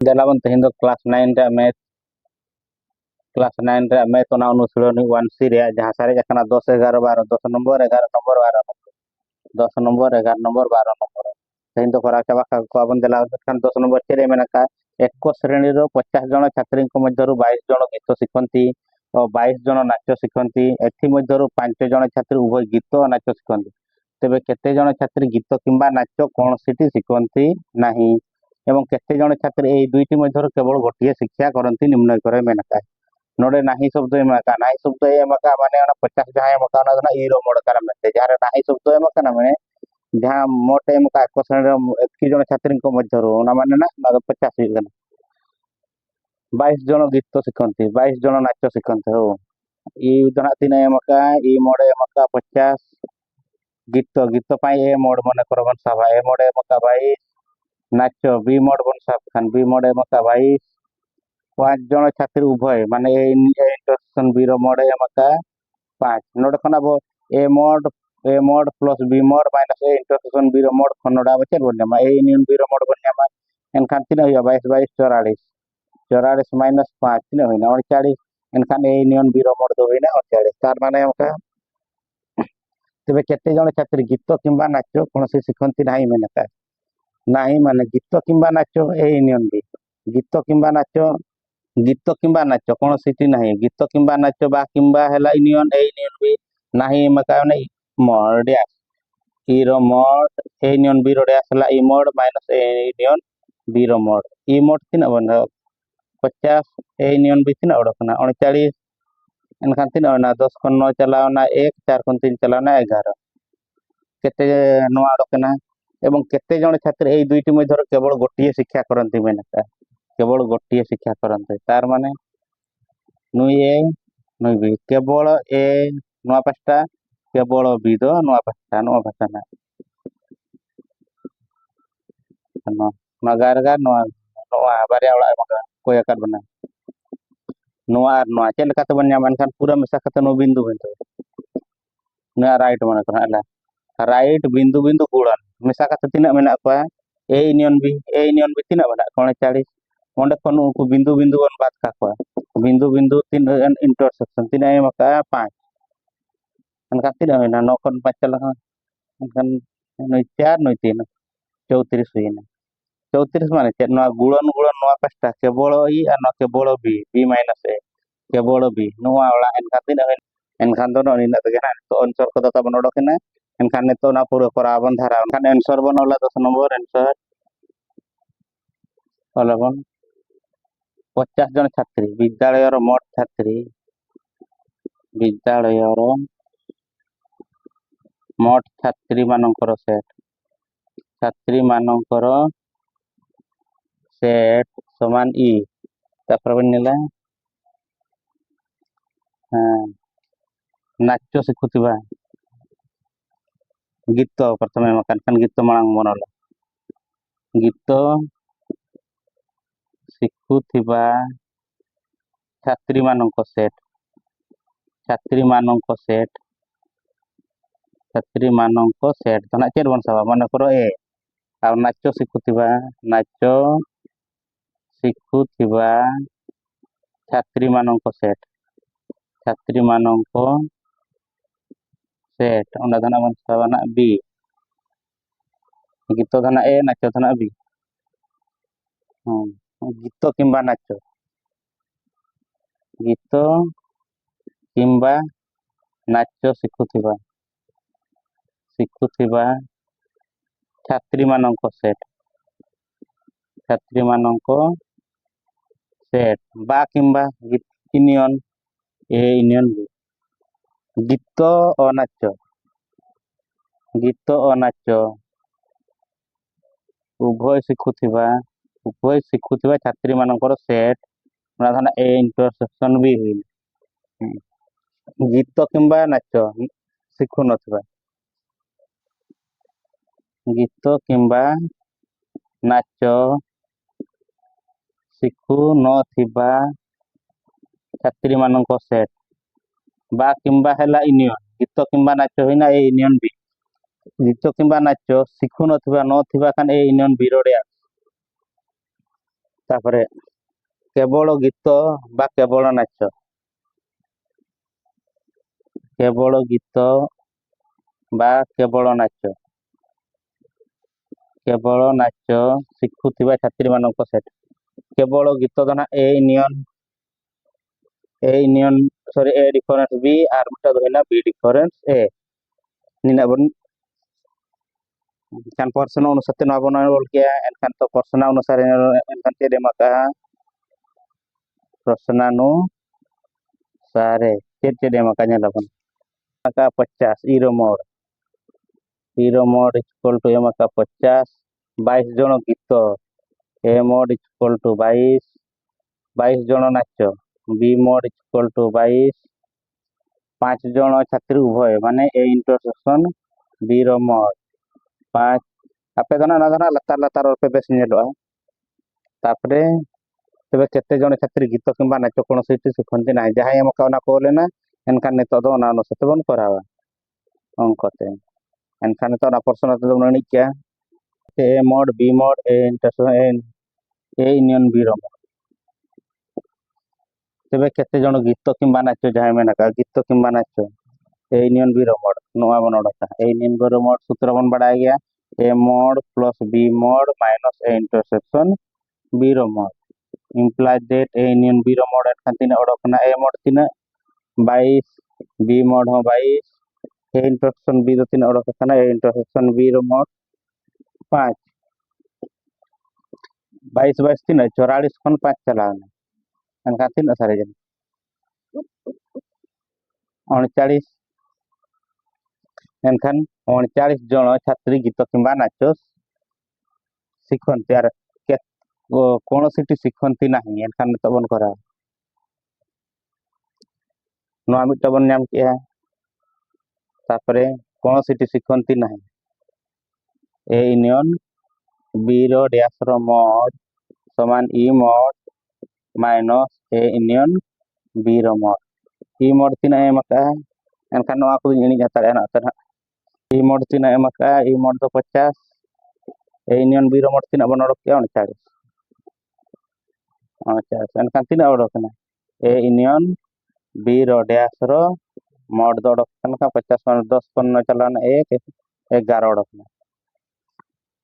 देलाबन तेहिं दो क्लास 9 रे मैथ ओना अनुशीलनी 1C रे जहां सारे जखना 10 11 12 10 number 11 number 12 number 10 number 11 number 12 number तेहिं दो करा चाबा को आबन देलाबन खान 10 नंबर चेरे मेनका एक श्रेणी रो 50 जन छात्री मध्यरु 22 जन गीत शिखंती और 22 जन नाच शिखंती एथि मध्यरु 5 जन छात्री उभय गीत और नाच शिखंती तेबे केते जन छात्री गीत किंबा नाच कोनोसिटी शिखंती नाही एवं केते जन छात्री एई दुईटी मध्यरु केवल गोटिए शिक्षा करंती निम्नय करे मेनका नोडे नाही शब्द एमका नाही शब्द एमका माने 50 जहां एमका ना ईरो मोड करा मेते जहां नाही शब्द एमका ना माने जहां मोटे एमका को श्रेणी एतकी जन छात्री को मध्यरु ना माने ना 50 गना 22 जन गीत शिखंती 22 जन नाच शिखंती हो ई दना तीन एमका ई मोड एमका 50 गीत गीत पाई ए मोड मने करबन सभा ए मोड एमका भाई नाच बी मोड बन सब खान बी मोड एमका भाई 5 जन छात्री उभय माने इंटरसेक्शन बी रो मोड एमका 5 नोड खना बो A mod plus B mod minus A intersection B रो मोड खनोडा बचर बन्यामा ए यूनियन बी रो मोड बन्यामा एनखान तीन होया 22 22 44 44 माइनस 5 तीन होइना 39 एनखान ए यूनियन बी रो मोड दो होइना 39 तार माने एमका तेबे केते जन छात्री गीत किंबा नाच कोनोसी शिखंती नाही मेनका नाही माने गीत किंबा नाच ए यूनियन बी गीत किंबा नाच कोनोसिटी नाही गीत किंबा नाच बा किंबा हेला यूनियन ए यूनियन बी नाही मका ने मोड ई रो मोड ए यूनियन बी रो हेला E mod minus A union B रो मोड ई मोड तीन बन 50 ए यूनियन बी तीन ओडकना 39 एनखान तीन ना 10 खन 9 चलावना 1 4 खन 3 चलावना 11 केते नोआ ओडकना एवं केते जन छात्र एई दुईटी मध्यर केवल गोटिए शिक्षा करंती मेनका केवल गोटिए शिक्षा करंती तार माने नुई ए नुई बी केवल ए नोआ पास्ता केवल बी दो नोआ पास्ता ना नगार गा नोआ नोआ बारे आवला मगा कोया कर बना नोआ और नोआ चेल का बन ᱧᱟᱢ एनखान पूरा मेसा कते नो बिंदु बिंदु नोआ राइट माने को हला राइट बिंदु बिंदु गुणन मेसा कते तिना मेना को ए यूनियन बी तिना बना 39 ओंडे खन उनको बिंदु बिंदु बन बात का को बिंदु बिंदु तीन इंटरसेक्शन तीन एम का 5 एनखान तिना होइना 9 खन 5 चला एनखान नय 4 नय 3 34 हुइना 34 माने चेत नोआ गुणन गुणन नोआ पास्ता केवल ई और नोआ केवल बी माइनस ए केवल बी नोआ वाला एनखान तिना एनखान दो नोनी तगे ना तो आंसर को दता बन ओडकना एनखान ने तो ना पूरा करा बन धारा एनखान आंसर बन होला 10 नंबर आंसर 11 50 जन छात्री विद्यालय मोट छात्री विद्यालय मोट छात्री मानकर सेट समान ई तापर बनिला हाँ नाच शिखुतिबा गीत प्रथमे मकान गीत मांग मनला गीत शिखुतिबा छात्री मानक सेट छात्री मानक तना चेर बन सभा मन करो ए आ नाच शिखुतिबा छात्री मानक सेट ओना धना बन सभा ना बी गीत धना ए नाच धना बी गीत किंबा नाच गीत किंबा नाच शिखुतिबा छात्री मानक सेट बा किंबा यूनियन ए यूनियन बी गीत और नाच उभय शिखुतिबा छात्री मानकर सेट ओना धना ए इंटरसेक्शन बी हुई गीत किंबा नाच शिखु नथिबा गीत किंबा नाच शिखु नथिबा छात्री मानक सेट बा किंबा हेला यूनियन गीत किंबा नाच होइना ए यूनियन बी गीत किंबा नाच शिखु नथिबा कान ए यूनियन बी रोडे ତାପରେ କେବଳ ଗୀତ ବା କେବଳ ନାଚ, କେବଳ ଗୀତ ବା କେବଳ ନାଚ, କେବଳ ନାଚ ଶିଖୁଥିବା ଛାତ୍ରୀମାନଙ୍କ ସେଟ୍। କେବଳ ଗୀତ ଧନା ଏ ୟୁନିୟନ ସରି ଏ ডিফারেন্স বি আর মিটা ধইনা বি ডিফারেন্স এ নিনাবন kan persona অনুসারে নবনা বল কিয়া এনখান তো persona অনুসারে এনখান তে দেমাকা persona sare cece demaka nyalaban maka 50 iro mod equal to maka 50 22 জন গীত a mod equal to 22 22 জন নাচ b mod equal to 22 5 জন ছাত্রী উভয় মানে a intersection b ର mod 5 আপে ধনা না ধনা লতার লতার অল্পে বেশি নেলো তারপরে তবে কেতে জন ছাত্রী গীত কিংবা নাচ কোনসি শিখନ୍ତି ନାହିଁ ଯାହା ଆମ କାଉନା କହିଲେ ନା ଏନକାନ ନେତ ଦ ନା ଅନୁସାରେ ବନ କରାवा ଅଙ୍କତେ ଏନକାନ ତ ନା ପର୍ସନ ତ ନଣି କିଆ A mod B mod A intersection A union B ର ତେବେ କେତେ ଜଣ ଗୀତ କିମ୍ବା ନାଚ ଯାହା ମାନେ ଗୀତ କିମ୍ବା ନାଚ ए यूनियन बी ର ମୋड ନୂଆ ବନଡା ए यूनियन बी ର ମୋड सूत्र बन बड़ा गया A mod plus B mod minus A intersection B ର mod implies that a union b रो मोड एनखान तीन ओडकना a मोड तीन 22 b मोड हो 22 a इंटरसेक्शन b दो तीन ओडकना a इंटरसेक्शन b रो मोड 5 22 22 तीन 44 खन 5 चलाना एनखान तीन सारे जन 39 एनखान 39 जन छात्री गीत किंबा नाच शिखन्ति यार कौन सिटी शिखन्ति नहीं एनखान तबन करा नवा मिटा बन नाम किया तापरे कौन सिटी शिखन्ति नहीं ए यूनियन बी रो डैश रो मोड समान E mod minus A union B रो मोड ई मोड तीन एमका एनखान नवा को इनी जाता है ना तना ई मोड तीन एमका ई मोड तो 50 ए यूनियन बी रो मोड तीन बन ओडक के 39 एनखान तीन ओडक ना ए यूनियन बी रो डैश रो मोड दो ओडक का 50 मान 10 पन्न चलाना 1 11 ओडक ना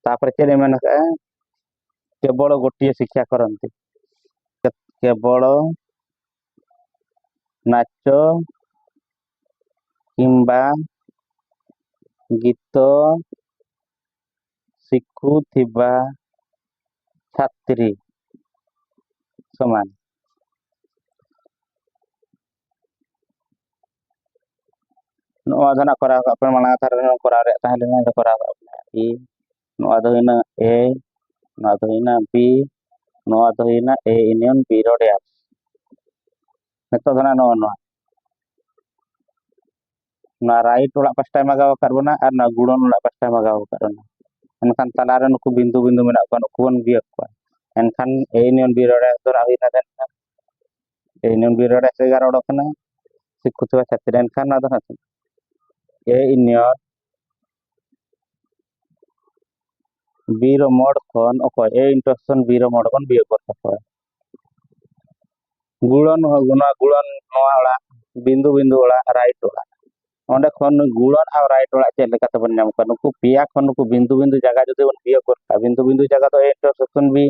तापर के मैंने केवल गोटे शिक्षा करती केवल नाच किंबा गीत शिखुथिबा छात्री समान नवा धना करा अपन मना थार करा रे ताहले ना करा ई नवा दहिना ए नवा दहिना बी नवा दहिना ए यूनियन बी रो डैश नेतो धना नवा नवा ना राइट वाला पास्टा मगाव करबना और ना गुणन वाला पास्टा मगाव करना एनखान तलारे नुकु बिंदु बिंदु मेना को नुकु बन बिया को एनखान ए यूनियन बी रो डैश दरा हुइना देन ए यूनियन बी रो डैश 11 ओडकना शिखुथिबा छात्री एनखान ना धना ए यूनियन बी रो मोड खन ओको ए इंटरसेक्शन बी रो मोड बन बिया कर सको गुणन हो गुना गुणन नवा वाला बिंदु बिंदु वाला राइट वाला ओंडे खन गुणन और राइट वाला चेक लेका तबन नाम कर नुकु पिया खन नुकु बिंदु बिंदु जगह जदि बन बिया कर बिंदु बिंदु जगह तो A intersection B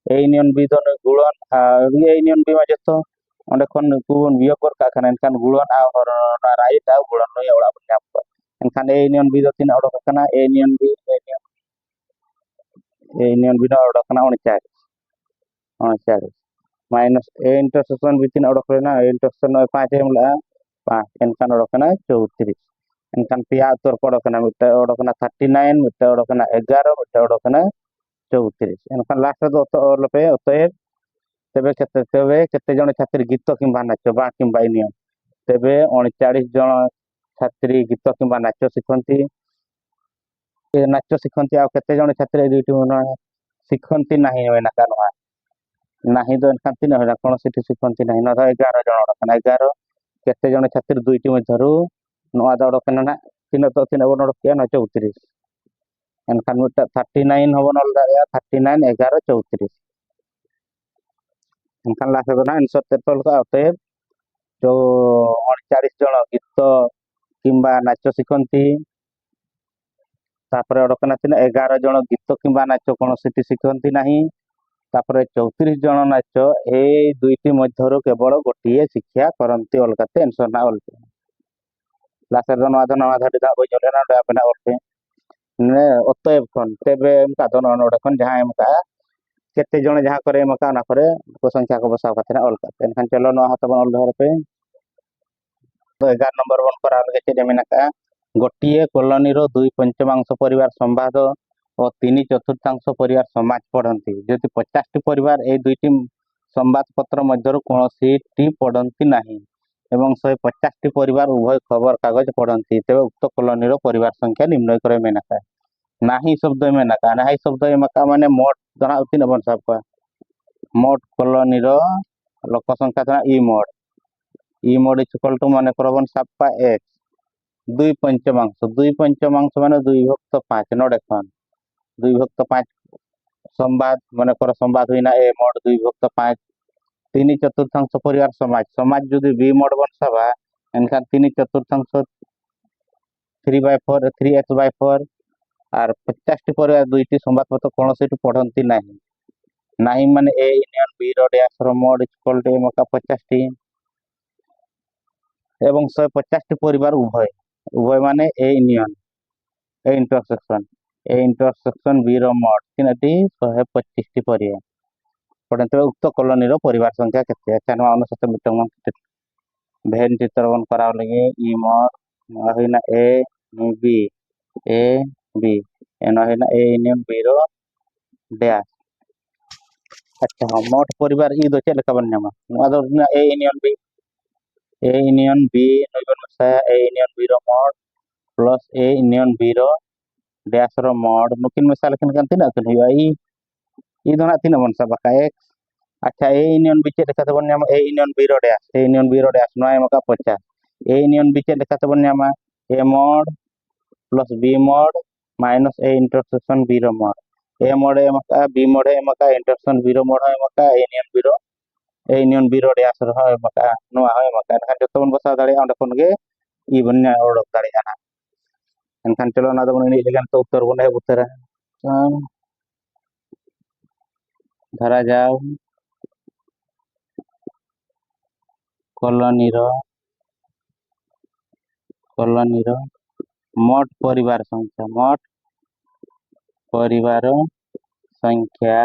A union B तो गुणन ए यूनियन बी मा जतो ओंडे खन नुकु बन बिया कर का खन एनखान गुणन और राइट और गुणन नो वाला बन नाम कर एनखान ए यूनियन बी दो तीन ओडक कना ए यूनियन बी बी नो ओडक कना 39 माइनस ए इंटरसेक्शन बी तीन ओडक लेना ए इंटरसेक्शन 5 एम ला 5 एनखान ओडक कना 34 एनखान पिया तोर ओडक कना मिटा ओडक कना 39 मिटा ओडक कना 11 मिटा ओडक कना 34 एनखान लास्ट दो तो लपे ओते तेबे केते जण छात्री गीत किंबा नाच बा किंबा यूनियन तेबे 39 जण छात्री गीत किंबा नाच शिखन्ति ए नाच शिखन्ति आ केते जण छात्री दुईटी शिखन्ति नाही होना कानवा नाही तो एनखान तीन होना कोन सिटी शिखन्ति नाही न 11 जण ओडकना 11 केते जण छात्री दुईटी मध्यरु नवा दडकना ना तीन तो तीन बन ओडक के 34 एनखान मिटा 39 हबन अलदा 39 11 34 एनखान लास्ट ना 1973 का अतएव जो 39 जन गीत किंबा नाच शिखती तापर अड़कना 11 जन गीत किंबा नाच कौन शिखती ना 34 जन नाच ए दुईटी मध्य केवल गोटे शिक्षा करती अलग टेंशन ना अलग लास्ट नवाधा नवाधा बजे ना अलग अतएव खन तेबे एमका दोनों नोडे खन जहाँ एमका केते जन जहाँ करे एमका ना करे को संख्या को बसाव कथे अलग एनखान चलो नवा हाथ बन अलग पे तो 11 नंबर बन करा लगे चेदे मेनका गोटिए कॉलोनी रो 2/5 परिवार संवाद और 3/4 परिवार समाज पढ़ती जदि 50 टी परिवार ए दुईटी संवाद पत्र मध्य कौन टी पढ़ती ना एवं 150 टी परिवार उभय खबर कागज पढ़ती तेज उक्त कॉलोनी रो परिवार संख्या निर्णय करे मेनका नाही शब्द मेनका नाही शब्द एमका माने मोट जना तीन बन सब मोट कॉलोनी रो लोक संख्या जना ई मोड इक्वल टू मन करबन सापा एक्स 2/5 माने 2/5 नोडे खन 2/5 संवाद मन कर संवाद हुई ना ए मोड 2/5 3/4 परिवार समाज समाज जो बी मोड बन सभा एनखान 3/4 3/4 3x/4 और 50 टी परिवार दुईटी संवाद पत्र कौन से पढ़ती ना नहीं माने A union B dash mod equal to एमका 50 टी एवं 150 टी परिवार उभय उभय माने A union A intersection B mod तीन 125 टी परिवार पढ़ते उक्त कॉलोनी रो परिवार संख्या केते 99 मीटर भेन चित्र बन करा लगे ई मोड होइना ए ए बी एन होइना ए यूनियन बी रो डैश अच्छा हाँ मोट परिवार ई दो चेक बन नामा नवा दो ए यूनियन बी नइबन मसा ए यूनियन बी रो mode plus A union B रो डैश रो मोड नुकिन मसा लेकिन kan tina kan हुआ ई दो ना तीन बन सा बका एक्स अच्छा ए यूनियन बी चेक बन नामा ए यूनियन बी रो डैश नवा एमका 50 ए यूनियन बी चेक बन नामा A mod plus B mod minus A intersection B रो मोड ए मोड एमका बी मोड एमका इंटरसेक्शन बी रो मोड एमका ए यूनियन बी रो डैश रो एमका नवा एमका एनखान जतो बन बसा दाड़े अंडे खन गे ई बन ओडक दाड़े आना एनखान चलो ना दो बन इनी लेगन तो उत्तर बन उत्तर धरा जाओ कॉलोनी रो मोट परिवार संख्या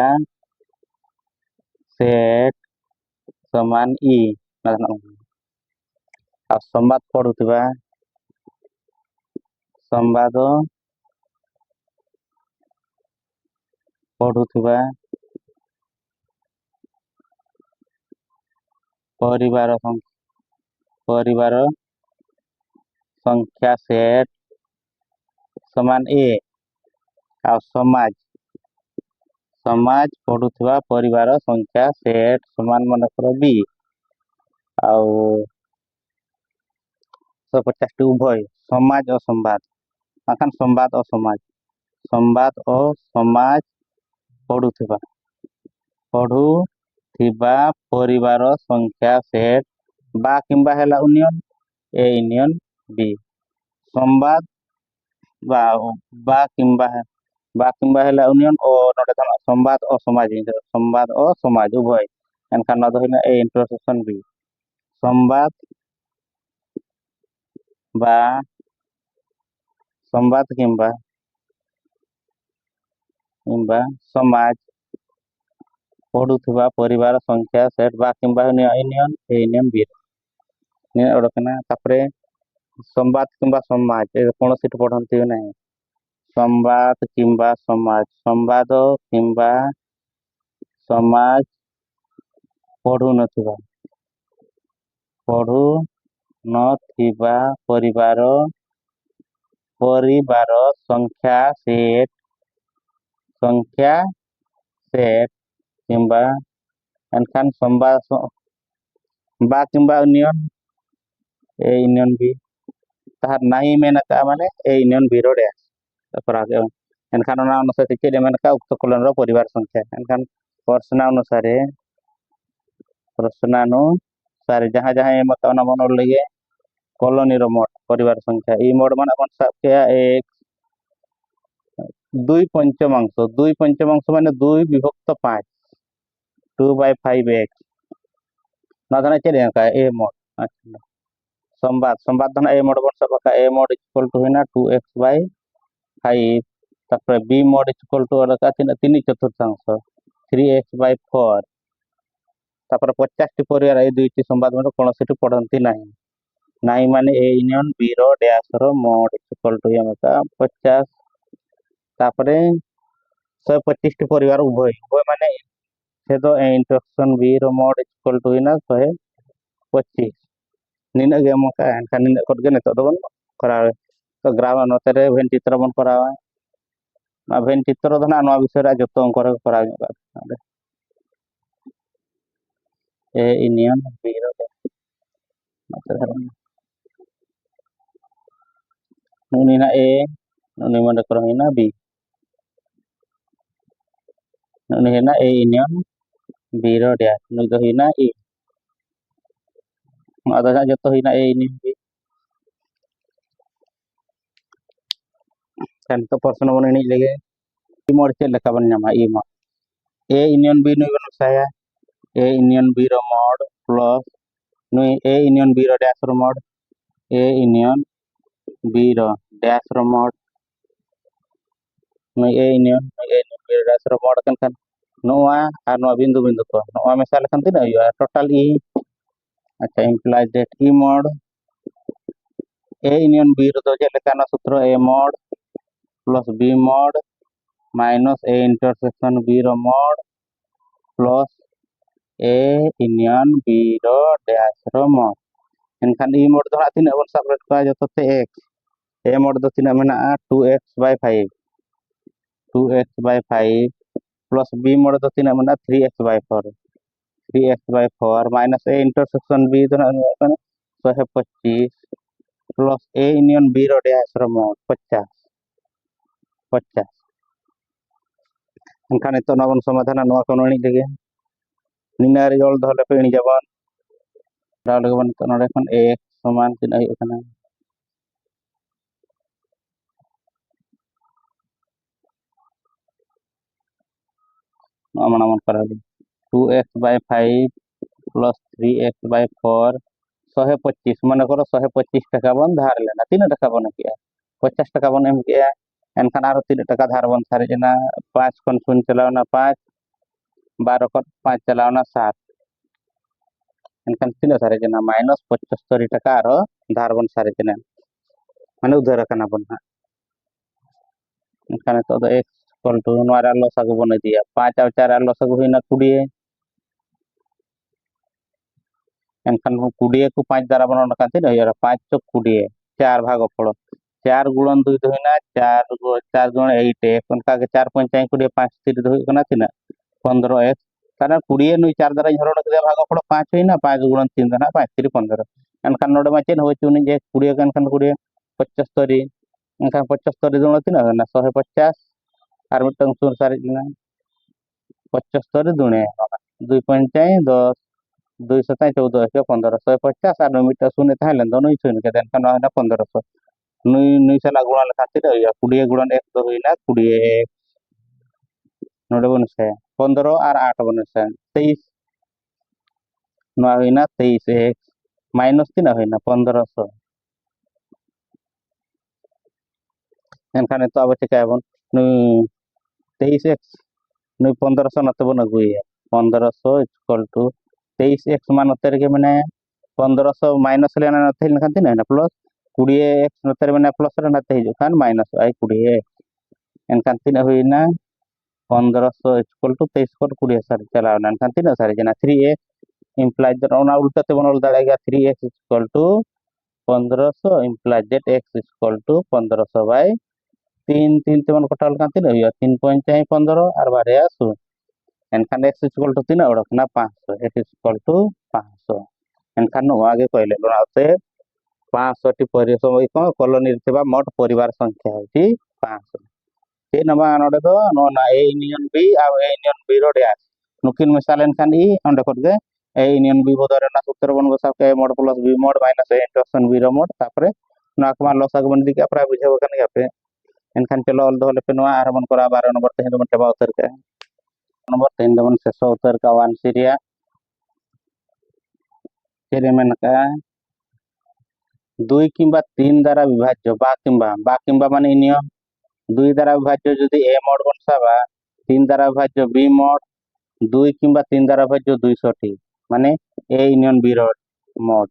सेट समान ई आ संवाद पढ़ुवा संवाद पढ़ुवा परिवार संख्या सेट समान ए आ समाज पढ़ुवा परिवार संख्या सेट समान मन कर बी आउ 150 टी उभय समाज और संवाद आखान संवाद और समाज पढ़ुवा परिवार संख्या सेट बा किंबा हेला यूनियन ए यूनियन बी संवाद बा किंबा हेला यूनियन ओ नोडे थाना संवाद और समाज उभय एनखान ना दो ए इंटरसेक्शन बी संवाद किंबा समाज पढ़ुवा परिवार संख्या सेट बा किंबा यूनियन ए यूनियन बी ओडकना तापरे संवाद किंबा समाज कौन सी पढ़ती ना संवाद किंबा समाज पढ़ु नथिबा परिवार संख्या सेट किंबा एनखान संवाद बा किंबा यूनियन ए यूनियन बी ताहार नहीं मेनका माने ए यूनियन बी रो डैश तपरा एनखान ना अनुसार चेदे मेनका उक्त कॉलोनी रो परिवार संख्या एनखान पर्सना अनुसार प्रश्न नु सारे जहां जहां एम का ना बन लगे कॉलोनी रो मोड परिवार संख्या ई मोड माने बन सब के एक दुई पंचमांश माने 2/5 2/5x ना धना चले का ए मोड अच्छा संवाद संवाद धना ए मोड बन सब का ए मोड इक्वल टू है ना 2x/5 तापर बी मोड इक्वल टू और का 3 चतुर्थांश 3x/4 तापर 50 टी परिवार ए दुईटी संवाद में कौन से पढ़ती नहीं नाई माने ए यूनियन बी रो डैश रो मोड इक्वल टू एम का 50 तापरे 125 टी परिवार उभय उभय माने से तो इंटरेक्शन बी रो मोड इक्वल टू ना 125 निना गे एम का एनखान निना कोड गे नितो दोन करावे तो ग्राफ नोते रे भेन चित्र बन करावा ना भेन चित्र धना नवा विषय रा जतो अंक रे करावे ए यूनियन बी रो नुनी ना ए नुनी मन करो ना बी नुनी ना ए यूनियन बी रो डैश नुई दो हिना ई आदा जा जतो हिना ए यूनियन बी kan तो प्रश्न बन नहीं लगे ई मोड चेक लेखा बन नामा ई मोड ए यूनियन बी नुई बन साया ए यूनियन बी रो मोड प्लस नुई ए यूनियन बी रो डैश रो मोड ए यूनियन बी रो डैश रो मोड नुई ए यूनियन बी रो डैश रो मोड kan नोआ और नोआ बिंदु बिंदु को नोआ में साल kan तीना हुआ टोटल ई अच्छा implies that e mod a union b रो तो जे लेखा ना सूत्र a mod plus b mod minus a intersection b रो mod plus a union b रो डैश रो mod एनखान e mod तो तीना बन सेपरेट का जतो ते x a mod तो तीना मेना 2x/5 2x/5 plus b mod तो तीना मेना 3x/4 3x/4 minus A intersection B तो 125 प्लस ए यूनियन बी रो डैश रो मोड 50 50 एनखान तो नबन समाधान नोआ को नणी लगे निना रिजल्ट धले पे इनी जबान राव लगे बन तो नडे खन a समान तीना हुई kana नोआ मन करा 2x/5 प्लस 3x/4 125 मन करो 125 टका बन धार लेना 3 टका बन किया 50 टका बन एम किया एनखान आरो 3 टका धार बन सारे जना 5 खन शून्य चलावना 5 12 खन 5 चलावना 7 एनखान तीन सारे जना माइनस 75 टका आरो धार बन सारे जना माने उधार kana बन हा एनखान तो x इक्वल टू नोरा लसागु बन दिया 5 और 4 लसागु हुईना 20 एनखान 20 को 5 द्वारा बनाना कांति न यार 5 चौक 20 4 भाग फल 4 गुणन 2 तो हिना 4 गुणन 8 एक उनका के 4 5 20 5 3 तो हुई कना तिना 15x कारण 20 नुई 4 द्वारा हरण के भाग फल 5 हिना 5 गुणन 3 दना 5 3 15 एनखान नोडे मा चेन हो चुनी जे 20 के एनखान 20 75 एनखान 75 दुण तिना ना 150 आर मिटंग सुर सारे दिना 75 दुणे 2 5 10 2 7 14 के 1550 और मीटर शून्य थाइले तो नुई शून्य के देन ना 1500 नुई नुई साला गुणा लेखा तिना हुई 20 गुणन 1 तो हुईना 20 नोडे बन से 15 और 8 बन से 23 ना हुईना 23 x माइनस तिना हुईना 1500 एनखान तो अब चिका बन नुई 23x नुई 1500 नते बन अगुई 1500 इक्वल टू 23x मान नते के माने 1500 माइनस लेना नते लेखा तिना ना प्लस 20x नते माने प्लस रे नते हिजु खान माइनस आई 20 एनखान तिना हुईना 1500 इक्वल टू 23 को 20 सारे चलावना एनखान तिना सारे जना 3x implies that ओना उल्टा ते बनल दाड़ेगा 3x equal to 1500 implies that x equal to 1500 by 3 3 ते मन कटल का तिना हुई 3 पॉइंट 15 और बारे आसु एनखान x इक्वल टू तिना ओडक ना 500 x इक्वल टू 500 एनखान नो आगे कहले लोनाते 500 टी परिसम को कॉलोनी थिबा मोट परिवार संख्या होती 500 ते नमा नोडे दो नो ना ए यूनियन बी आ ए यूनियन बी रो डैश नुकिन मिसाल एनखान ई अंडे कोड गे ए यूनियन बी बदल रेना सूत्र बन बसा के A mod plus B mod minus A intersection B रो मोड तापरे ना को मान लसा बन दिके प्राय बुझाव कन गया एनखान चलो ऑल दो लेपे नवा आर बन करा 12 नंबर तेन दो चबा उतर के नंबर तेन दो शेष उतर का वन सीरिया चेरे मेन का 2 किंबा 3 द्वारा विभाज्य बा किंबा माने इनियो 2 द्वारा विभाज्य यदि ए मोड बन साबा 3 द्वारा विभाज्य बी मोड 2 किंबा 3 द्वारा विभाज्य 200 टी माने ए यूनियन बी रो मोड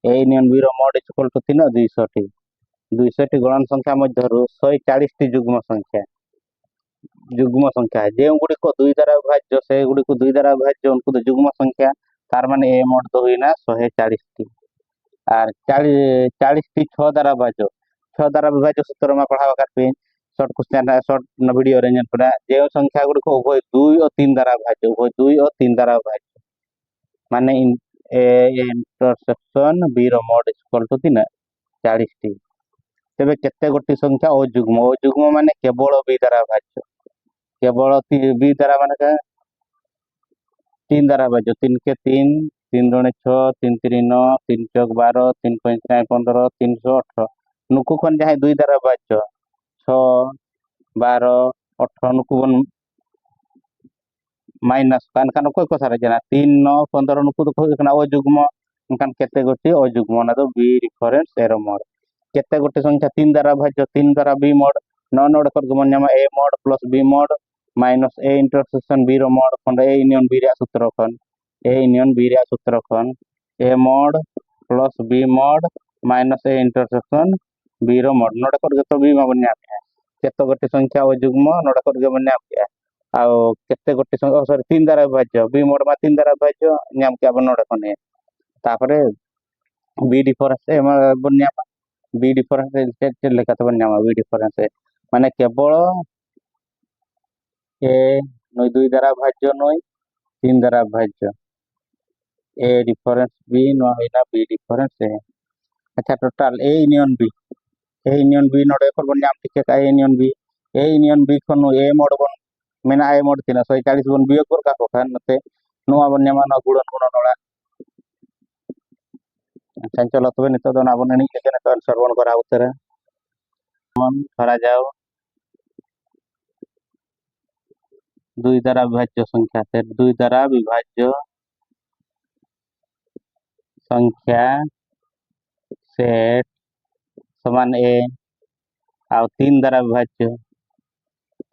ए यूनियन बी रो मोड इक्वल टू 3 200 टी 200 टी गणन संख्या मध्यरु 140 टी जुग्म संख्या जे गुडी को 2 द्वारा विभाज्य से गुडी को 2 द्वारा विभाज्य उनको तो जुग्म संख्या तार माने ए मोड तो हुईना 140 टी और 40 टी 6 द्वारा विभाज्य 6 द्वारा विभाज्य सूत्र में पढ़ावा करते short question short video ranger पड़ा जे संख्या गुडी को उभय 2 और 3 द्वारा विभाज्य उभय 2 और 3 द्वारा विभाज्य माने ए इंटरसेक्शन बी रो मोड इक्वल टू 3 40 टी तेबे केते गोटी संख्या अजुग्म माने केवल बी द्वारा विभाज्य केवल बी द्वारा माने का 3 द्वारा विभाज्य 3 के 3 3 दूने 6 3 3 9 3 चौक 12 3 5 15 318 नुकु खन जहां 2 द्वारा विभाज्य 6 12 18 नुकु बन माइनस कान कोई को सारा जना 3 9 15 नुकु तो कोई कना अजुग्म कान केते गोटी अजुग्म ना तो बी रेफरेंस एरो मोड केते गोटी संख्या 3 द्वारा विभाज्य 3 द्वारा बी मोड 9 9 कर गमन न्यामा A mod plus B mod minus A intersection B रो मोड खन ए यूनियन बी रे सूत्र खन ए यूनियन बी रे सूत्र खन A mod plus B mod minus A intersection B रो मोड नोड कर तो बी मा बन्या केते गोटी संख्या अजुग्म नोड कर गमन न्याम के आ केते गोटी संख्या सॉरी 3 द्वारा विभाज्य बी मोड मा 3 द्वारा विभाज्य न्याम के अब नोड खन तापरे बी डिफरेंस ए बन्या बी डिफरेंस लेखा तो बन्या बी डिफरेंस माने केवल ए नय 2 द्वारा विभाज्य नय 3 द्वारा विभाज्य ए डिफरेंस बी नय होइना बी डिफरेंस ए अच्छा टोटल ए यूनियन बी नोडे पर बन नाम टिके का ए यूनियन बी खनु ए मोड बन मेना ए मोड तिना 140 बन बियोग कर का खान नते नोआ बन नामा न गुणन गुणन नोड़ा अच्छा चलो तबे नितो दो ना बन एनी लेके ना आंसर बन करा उतर मन धरा जाओ 2 द्वारा विभाज्य संख्या से 2 द्वारा विभाज्य संख्या सेट समान ए आ 3 द्वारा विभाज्य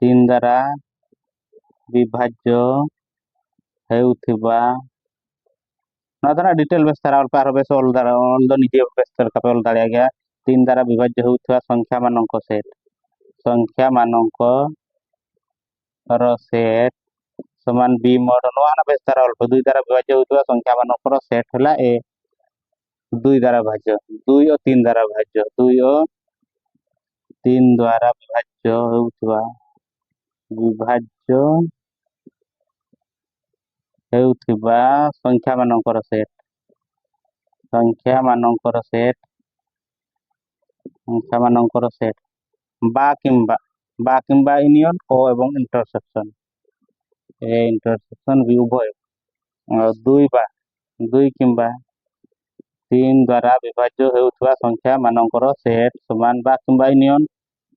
3 द्वारा विभाज्य हेउथिबा ना डिटेल बेस तारा पार बेस ऑल द्वारा ऑल द निजे बेस तर का ऑल दाड़िया गया 3 द्वारा विभाज्य हेउथिबा संख्या मानक रो सेट समान बी मोड नोआ ना बेस तारा अल्प 2 द्वारा विभाज्य हेउथिबा संख्या मानक रो सेट होला ए 2 द्वारा विभाज्य 2 और 3 द्वारा विभाज्य 2 और 3 द्वारा विभाज्य हेउथिबा संख्या मानकर सेट संख्या मानकर सेट संख्या मानकर सेट बा किंबा यूनियन ओ एवं इंटरसेक्शन ए इंटरसेक्शन भी उभय 2 किंबा 3 द्वारा विभाज्य हेउथवा संख्या मानकर सेट समान बा किंबा यूनियन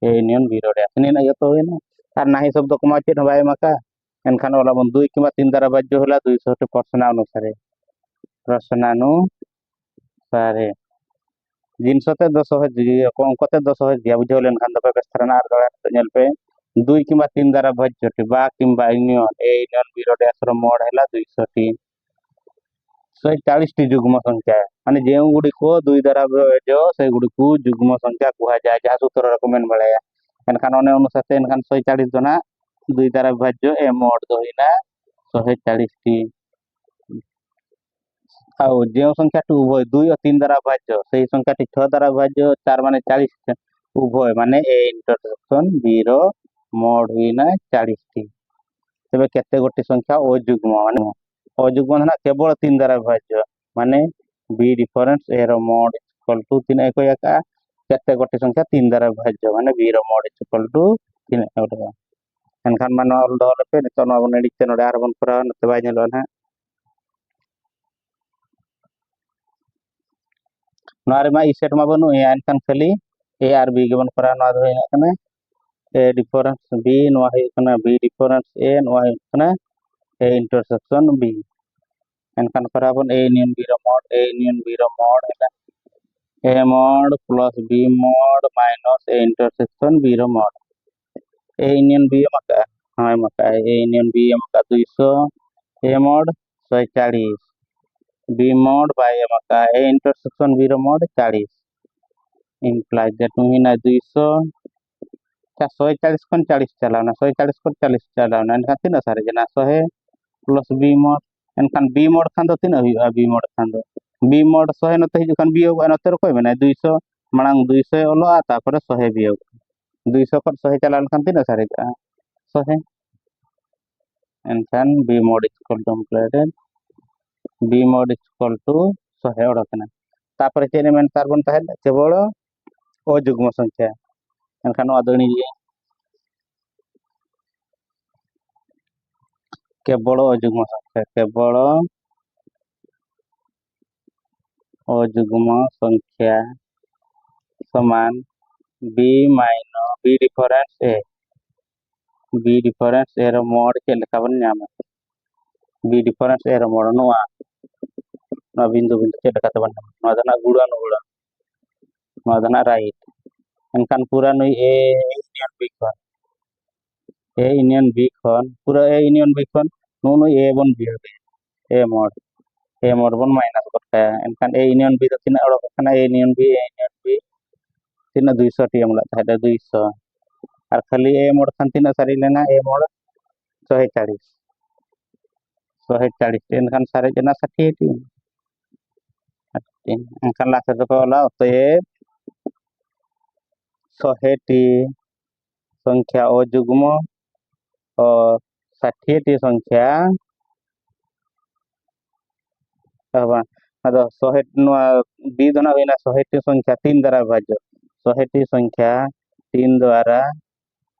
ए यूनियन बी रो डेफिने ना ये तो होइना आर नाही शब्द को माचे न बाय माका एनखान वाला बन 2 किंबा 3 द्वारा विभाज्य होला 200 टे प्रश्नानुसारे जिनसते 10 अंकते 10 दिया बुझौलेन खान दपे बेस्तरना आर दड़ा नेल पे 2 किंबा 3 द्वारा विभाज्य टी बा किंबा यूनियन ए यूनियन बी रो डेस रो मोड हैला 200 टी 140 टी जुग्म संख्या माने जेउ गुडी को 2 द्वारा विभाज्य से गुडी को जुग्म संख्या कुहा जाय जहा सूत्र रेकमेंड बळाया एनखान ओने अनुसार एनखान 140 जना 2 द्वारा विभाज्य ए मोड दोहिना 140 टी ଆଉ ଯେଉଁ ସଂଖ୍ୟାଟି ଉଭୟ 2 ଓ 3 ଦ୍ୱାରା ବିଭାଜ୍ୟ ସେହି ସଂଖ୍ୟାଟି 6 ଦ୍ୱାରା ବିଭାଜ୍ୟ 4 ମାନେ 40 ଉଭୟ ମାନେ ଏ ଇଣ୍ଟରସେକ୍ସନ b ର ମୋଡ ହୁଇନା 40 ଟି ତେବେ କେତେ ଗୋଟି ସଂଖ୍ୟା ଅଯୁଗ୍ମ ମାନେ ଅଯୁଗ୍ମ ନା କେବଳ 3 ଦ୍ୱାରା ବିଭାଜ୍ୟ ମାନେ b ଡିଫରେନ୍ସ a ର ମୋଡ ଇକ୍ୱାଲ ଟୁ 3 ଏକ ଏକା କେତେ ଗୋଟି ସଂଖ୍ୟା 3 ଦ୍ୱାରା ବିଭାଜ୍ୟ ମାନେ b ର ମୋଡ ଇକ୍ୱାଲ ଟୁ 3 एउटा एनखान मान ऑल डॉल पे तो न बने डिक्शन और आर बन पूरा न तबाय नेलो ना नोआ रे मा ई सेट मा बनु एनखान खाली ए आर बी गेबन करा नोआ दो हेना कना ए डिफरेंस बी नोआ है कना बी डिफरेंस ए नोआ है कना ए इंटरसेक्शन बी एनखान करा बन ए यूनियन बी रो mod A mod plus B mod minus A intersection B रो मॉड ए यूनियन बी मका हाय मका ए यूनियन बी मका 200 A mod 140 B mod by मका ए इंटरसेक्शन बी रो मॉड 40 implies that नुहिना 200 क्या 140 खन 40 चलावना 140 खन 40 चलावना एनखान तीना सारे जना 100 प्लस बी मॉड एनखान बी मॉड खान दो तीना हुआ बी मॉड खान दो बी मॉड 100 नते हिजुखान बी होगा नते रो कोई मेना 200 मांग 200 ओलोआ तापर 100 बी होगा 200 खन 100 चलावन खान तीना सारे जा 100 एनखान B mod is equal to completed B mod is equal to 100 ओडकना तापर चेने मेन कार्बन ताहेल केवल अजुग्म संख्या एनखान अदणी केवल अजुग्म संख्या केवल अजुग्म संख्या समान बी माइनस बी डिफरेंस ए रो मोड के लेखा बन नाम बी डिफरेंस ए रो मोड नोआ ना बिंदु बिंदु के लेखा तबन नोआ दना गुड़ा नोआ दना राइट एनखान पूरा नुई ए यूनियन बी खन पूरा ए यूनियन बी खन नुई ए बन बी ए मोड बन माइनस करता है एनखान ए यूनियन बी तो तीना ओडक खाना ए यूनियन बी तीना 200 टी हमला था 200 और खाली ए मोड खान तीना सारी लेना ए मोड 140 एनखान सारे जना 60 टी एनखान लास्ट तो होला तो ए 100 टी संख्या अजुग्म और 60 टी संख्या अदो 100 नोआ बी दना होइना 100 टी संख्या 3 द्वारा विभाज्य 100 टी संख्या 3 द्वारा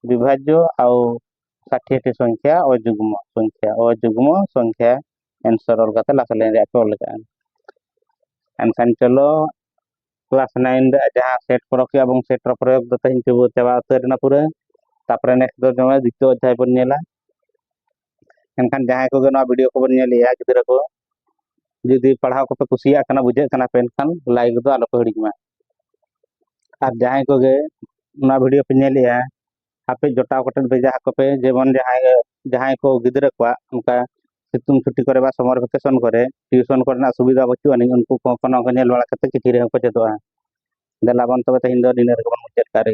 विभाज्य आउ 60 टी संख्या अजुग्म संख्या आंसर ऑल कते लास्ट लाइन रे ऑल का एनखान चलो क्लास 9 रे जहां सेट प्रयोग एवं सेट प्रयोग दो तहिन चबो चबा उतरना पूरा तापरे नेक्स्ट दो जमा द्वितीय अध्याय बन नेला एनखान जहां को ना वीडियो को बन नेलिया गिदरा को जुदी पढ़ाव को पे कुसिया कना बुझे कना पे एनखान लाइक दो आलो को हिड़ीमा और जहां को गे ना वीडियो पे नेलिया आपे जोटाव कटे भेजा को पे जेमन जहां को गिदरा को उनका सितुंग छुट्टी करे बा समर वेकेशन करे ट्यूशन करना सुविधा बचु अनि उनको को नेल वाला कते किछि रे को चेदवा देला बन तबे हिंदो दिन रे को मुचेत करे